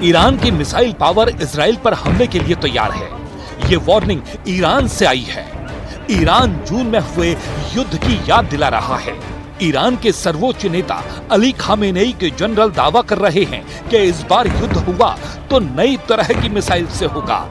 Iran की missile power Israel पर हमले के लिए तैयार है। ये वार्निंग ईरान से आई है। ईरान जून में हुए युद्ध की याद दिला रहा है। ईरान के सर्वोच्च नेता अली खामेनेई के जनरल दावा कर रहे हैं कि इस बार युद्ध हुआ तो नई तरह की मिसाइल से होगा।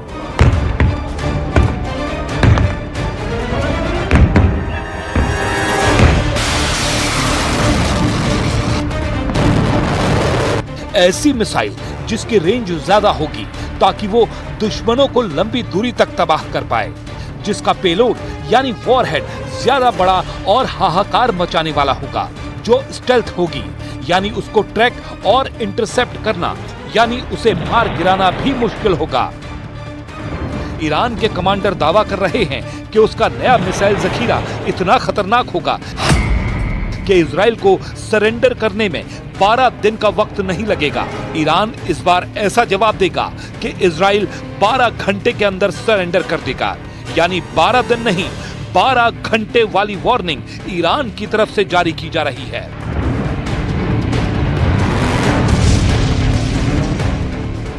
ऐसी मिसाइल जिसकी रेंज ज्यादा होगी ताकि वो दुश्मनों को लंबी दूरी तक तबाह कर पाए, जिसका पेलोड यानी वॉरहेड ज्यादा बड़ा और हाहाकार मचाने वाला होगा, जो स्टेल्थ होगी यानी उसको ट्रैक और इंटरसेप्ट करना यानी उसे मार गिराना भी मुश्किल होगा। ईरान के कमांडर दावा कर रहे हैं कि उसका नया मिसाइल जखीरा इतना खतरनाक होगा कि इजराइल को सरेंडर करने में 12 दिन का वक्त नहीं लगेगा। ईरान इस बार ऐसा जवाब देगा कि इजराइल 12 घंटे के अंदर सरेंडर कर देगा, यानी 12 दिन नहीं 12 घंटे वाली वार्निंग ईरान की तरफ से जारी की जा रही है।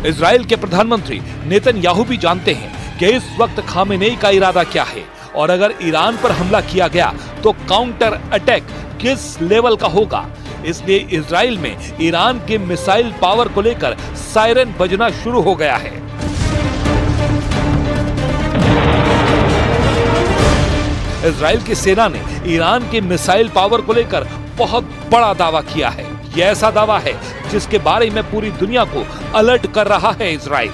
इजराइल के प्रधानमंत्री नेतन्याहू भी जानते हैं कि इस वक्त खामेनेई का इरादा क्या है और अगर ईरान पर हमला किया गया तो काउंटर अटैक किस लेवल का होगा। इसलिए इजराइल में ईरान के मिसाइल पावर को लेकर सायरन बजना शुरू हो गया है। इजराइल की सेना ने ईरान के मिसाइल पावर को लेकर बहुत बड़ा दावा किया है। यह ऐसा दावा है जिसके बारे में पूरी दुनिया को अलर्ट कर रहा है इजराइल।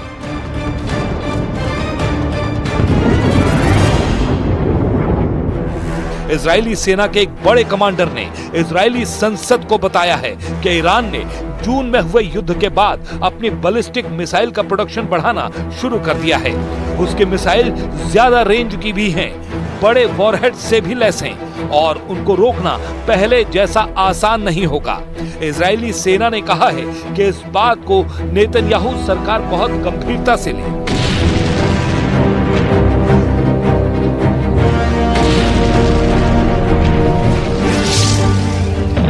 इजरायली सेना के एक बड़े कमांडर ने इजरायली संसद को बताया है कि ईरान ने जून में हुए युद्ध के बाद अपनी बैलिस्टिक मिसाइल का प्रोडक्शन बढ़ाना शुरू कर दिया है। उसके मिसाइल ज्यादा रेंज की भी हैं, बड़े वॉरहेड से भी लैस हैं और उनको रोकना पहले जैसा आसान नहीं होगा। इजरायली सेना ने कहा है कि इस बात को नेतन्याहू सरकार बहुत गंभीरता से ले।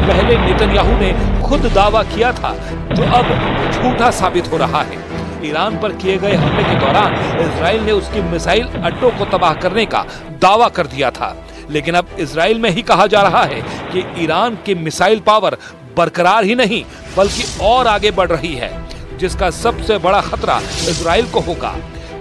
पहले नेतन्याहू ने खुद दावा किया था जो अब झूठा साबित हो रहा है। ईरान पर किए गए हमले के दौरान इजराइल ने उसकी मिसाइल अड्डों को तबाह करने का दावा कर दिया था, लेकिन अब इजराइल में ही कहा जा रहा है कि ईरान की मिसाइल पावर बरकरार ही नहीं बल्कि और आगे बढ़ रही है, जिसका सबसे बड़ा खतरा इजराइल को होगा।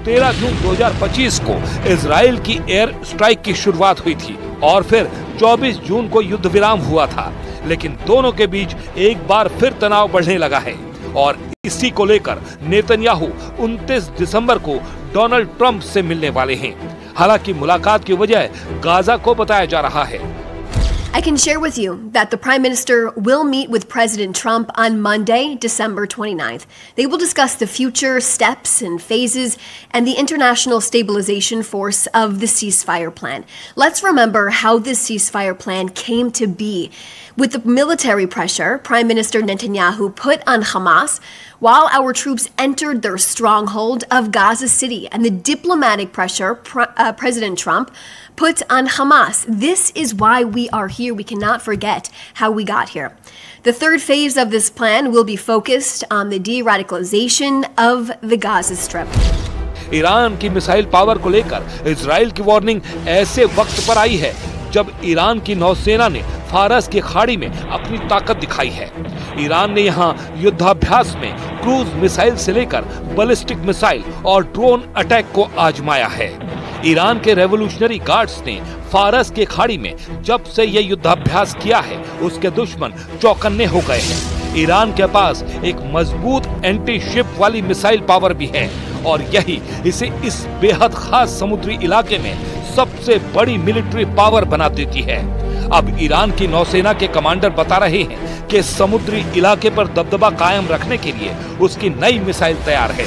13 जून 2025 को इजराइल की एयर स्ट्राइक की शुरुआत हुई थी और फिर 24 जून को युद्ध विराम हुआ था, लेकिन दोनों के बीच एक बार फिर तनाव बढ़ने लगा है और इसी को लेकर नेतन्याहू 29 दिसंबर को डोनाल्ड ट्रंप से मिलने वाले हैं। हालांकि मुलाकात की वजह गाजा को बताया जा रहा है। I can share with you that the Prime Minister will meet with President Trump on Monday, December 29th. They will discuss the future steps and phases and the international stabilization force of the ceasefire plan. Let's remember how this ceasefire plan came to be. With the military pressure Prime Minister Netanyahu put on Hamas while our troops entered their stronghold of Gaza City and the diplomatic pressure President Trump put on Hamas. This is why we are here. We cannot forget how we got here. The third phase of this plan will be focused on the de-radicalization of the Gaza Strip. Iran की missile power को लेकर Israel की warning ऐसे वक्त पर आई है जब Iran की नौसेना ने फारस की खाड़ी में अपनी ताकत दिखाई है। ईरान ने यहां युद्धाभ्यास में क्रूज मिसाइल से लेकर बैलिस्टिक मिसाइल और ड्रोन अटैक को आजमाया है। ईरान के रेवोल्यूशनरी गार्ड्स ने फारस की खाड़ी में जब से यह युद्धाभ्यास किया है उसके दुश्मन चौकन्ने हो गए हैं। ईरान के पास एक मजबूत एंटी शिप वाली मिसाइल पावर भी है और यही इसे इस बेहद खास समुद्री इलाके में सबसे बड़ी मिलिट्री पावर बना देती है। अब ईरान की नौसेना के कमांडर बता रहे हैं कि समुद्री इलाके पर दबदबा कायम रखने के लिए उसकी नई मिसाइल तैयार है।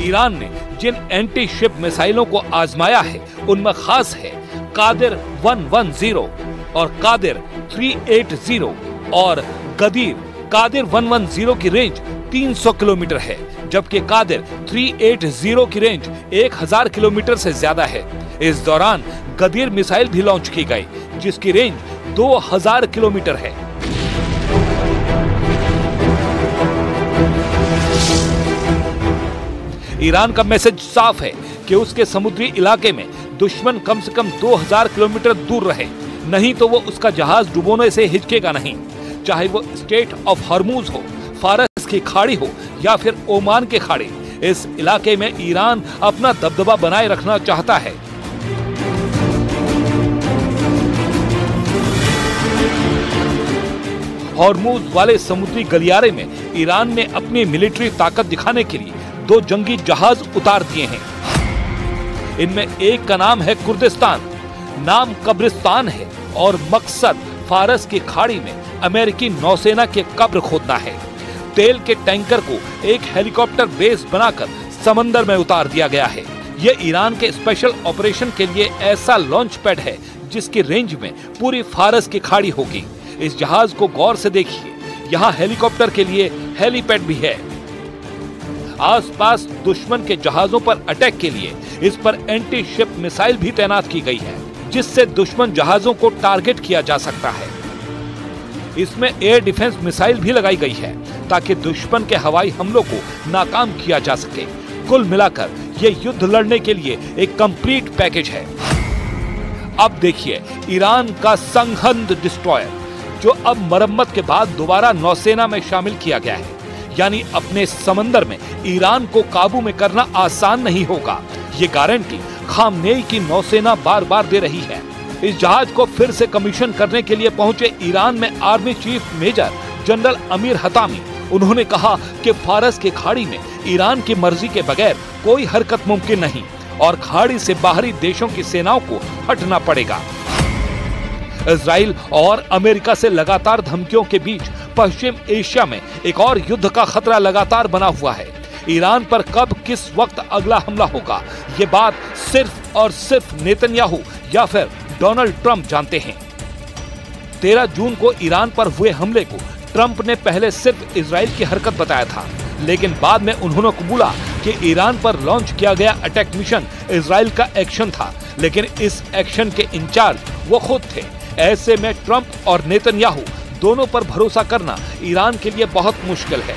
ईरान ने जिन एंटी शिप मिसाइलों को आजमाया है उनमें खास है कादिर 110 और कादिर 380 और गदीर। कादिर 110 की रेंज 300 किलोमीटर है, जबकि कादिर 380 की रेंज 1000 किलोमीटर से ज्यादा है। इस दौरान गदीर मिसाइल भी लॉन्च की गई, जिसकी रेंज 2000 किलोमीटर है। ईरान का मैसेज साफ है कि उसके समुद्री इलाके में दुश्मन कम से कम 2000 किलोमीटर दूर रहे, नहीं तो वो उसका जहाज डुबोने से हिचकेगा नहीं। चाहे वो स्टेट ऑफ हॉर्मूज हो, फारस की खाड़ी हो या फिर ओमान के खाड़ी, इस इलाके में ईरान अपना दबदबा बनाए रखना चाहता है। हॉर्मूज वाले समुद्री गलियारे में ईरान ने अपनी मिलिट्री ताकत दिखाने के लिए 2 जंगी जहाज उतार दिए हैं। इनमें एक का नाम है कुर्दिस्तान, नाम कब्रिस्तान है और मकसद फारस की खाड़ी में अमेरिकी नौसेना के कब्र खोदना है। तेल के टैंकर को एक हेलीकॉप्टर बेस बनाकर समंदर में उतार दिया गया है। यह ईरान के स्पेशल ऑपरेशन के लिए ऐसा लॉन्च पैड है जिसकी रेंज में पूरी फारस की खाड़ी होगी। इस जहाज को गौर से देखिए, यहाँ हेलीकॉप्टर के लिए हेलीपैड भी है। आसपास दुश्मन के जहाजों पर अटैक के लिए इस पर एंटी शिप मिसाइल भी तैनात की गई है, जिससे दुश्मन जहाजों को टारगेट किया जा सकता है। इसमें एयर डिफेंस मिसाइल भी लगाई गई है ताकि दुश्मन के हवाई हमलों को नाकाम किया जा सके। कुल मिलाकर ये युद्ध लड़ने के लिए एक कंप्लीट पैकेज है। अब देखिए ईरान का संघंद डिस्ट्रॉयर, जो अब मरम्मत के बाद दोबारा नौसेना में शामिल किया गया है। यानी अपने समंदर में ईरान को काबू में करना आसान नहीं होगा, ये गारंटी खामनेई की नौसेना बार बार दे रही है। इस जहाज को फिर से कमीशन करने के लिए पहुंचे ईरान में army chief major general Amir Hatami. उन्होंने कहा कि फारस की खाड़ी में ईरान की मर्जी के बगैर कोई हरकत मुमकिन नहीं और खाड़ी से बाहरी देशों की सेनाओं को हटना पड़ेगा। इजराइल और अमेरिका से लगातार धमकियों के बीच पश्चिम एशिया में एक और युद्ध का खतरा लगातार बना हुआ है। ईरान पर कब किस वक्त अगला हमला होगा, ये बात सिर्फ और सिर्फ नेतन्याहू या फिर डोनाल्ड ट्रंप जानते हैं। 13 जून को ईरान पर हुए हमले को ट्रंप ने पहले सिर्फ इजराइल की हरकत बताया था, लेकिन बाद में उन्होंने कबूला कि ईरान पर लॉन्च किया गया अटैक मिशन इजराइल का एक्शन था, लेकिन इस एक्शन के इंचार्ज वो खुद थे। ऐसे में ट्रंप और नेतन्याहू दोनों पर भरोसा करना ईरान के लिए बहुत मुश्किल है।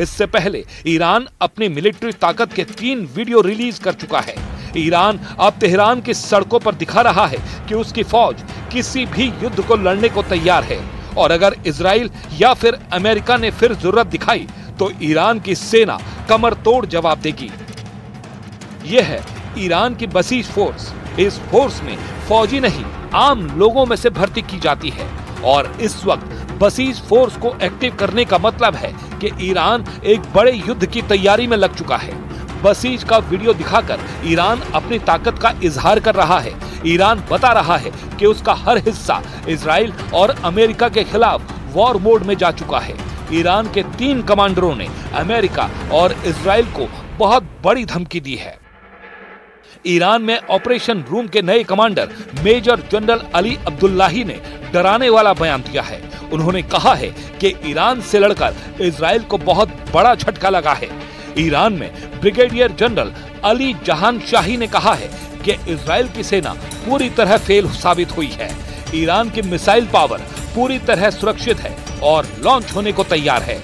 इससे पहले ईरान अपनी मिलिट्री ताकत के 3 वीडियो रिलीज कर चुका है। ईरान अब तेहरान की सड़कों पर दिखा रहा है कि उसकी फौज किसी भी युद्ध को लड़ने को तैयार है और अगर इजराइल या फिर अमेरिका ने फिर जरूरत दिखाई तो ईरान की सेना कमर तोड़ जवाब देगी। यह है ईरान की बसीज फोर्स। इस फोर्स में फौजी नहीं, आम लोगों में से भर्ती की जाती है और इस वक्त बसीज फोर्स को एक्टिव करने का मतलब है कि ईरान एक बड़े युद्ध की तैयारी में लग चुका है। बसीज का वीडियो दिखाकर ईरान अपनी ताकत का इजहार कर रहा है। ईरान बता रहा है कि उसका हर हिस्सा इजराइल और अमेरिका के खिलाफ वॉर मोड में जा चुका है। ईरान के 3 कमांडरों ने अमेरिका और इजराइल को बहुत बड़ी धमकी दी है। ईरान में ऑपरेशन रूम के नए commander major general Ali Abdullahi ने डराने वाला बयान दिया है। उन्होंने कहा है कि ईरान से लड़कर इजराइल को बहुत बड़ा झटका लगा है। ईरान में ब्रिगेडियर जनरल अली जहान शाही ने कहा है कि इजराइल की सेना पूरी तरह फेल साबित हुई है। ईरान की मिसाइल पावर पूरी तरह सुरक्षित है और लॉन्च होने को तैयार है।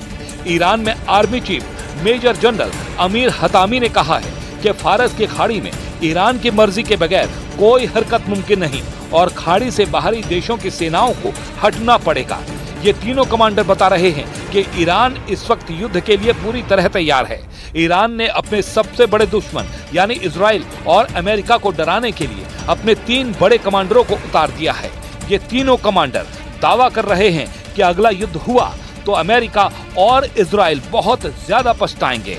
ईरान में army chief major general Amir Hatami ने कहा है कि फारस की खाड़ी में ईरान की मर्जी के बगैर कोई हरकत मुमकिन नहीं और खाड़ी से बाहरी देशों की सेनाओं को हटना पड़ेगा। ये तीनों कमांडर बता रहे हैं कि ईरान इस वक्त युद्ध के लिए पूरी तरह तैयार है। ईरान ने अपने सबसे बड़े दुश्मन यानी इजराइल और अमेरिका को डराने के लिए अपने 3 बड़े कमांडरों को उतार दिया है। ये तीनों कमांडर दावा कर रहे हैं कि अगला युद्ध हुआ तो अमेरिका और इजराइल बहुत ज्यादा पछताएंगे।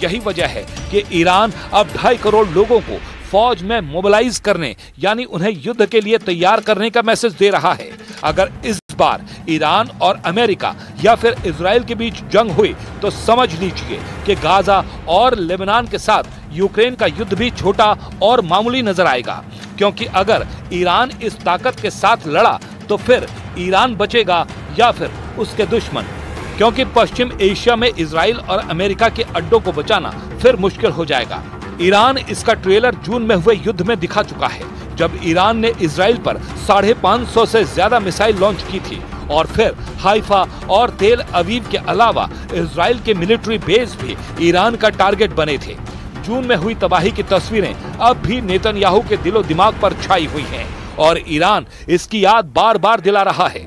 यही वजह है कि ईरान अब 2.5 करोड़ लोगों को फौज में मोबिलाइज करने यानी उन्हें युद्ध के लिए तैयार करने का मैसेज दे रहा है। अगर इस बार ईरान और अमेरिका या फिर इजराइल के बीच जंग हुई तो समझ लीजिए कि गाजा और लेबनान के साथ यूक्रेन का युद्ध भी छोटा और मामूली नजर आएगा, क्योंकि अगर ईरान इस ताकत के साथ लड़ा तो फिर ईरान बचेगा या फिर उसके दुश्मन, क्योंकि पश्चिम एशिया में इजराइल और अमेरिका के अड्डों को बचाना फिर मुश्किल हो जाएगा। ईरान इसका ट्रेलर जून में हुए युद्ध में दिखा चुका है, जब ईरान ने इजराइल पर 550 से ज्यादा मिसाइल लॉन्च की थी और फिर हाइफा और तेल अवीव के अलावा इजराइल के मिलिट्री बेस भी ईरान का टारगेट बने थे। जून में हुई तबाही की तस्वीरें अब भी नेतन्याहू के दिलो दिमाग पर छाई हुई हैं और ईरान इसकी याद बार बार दिला रहा है।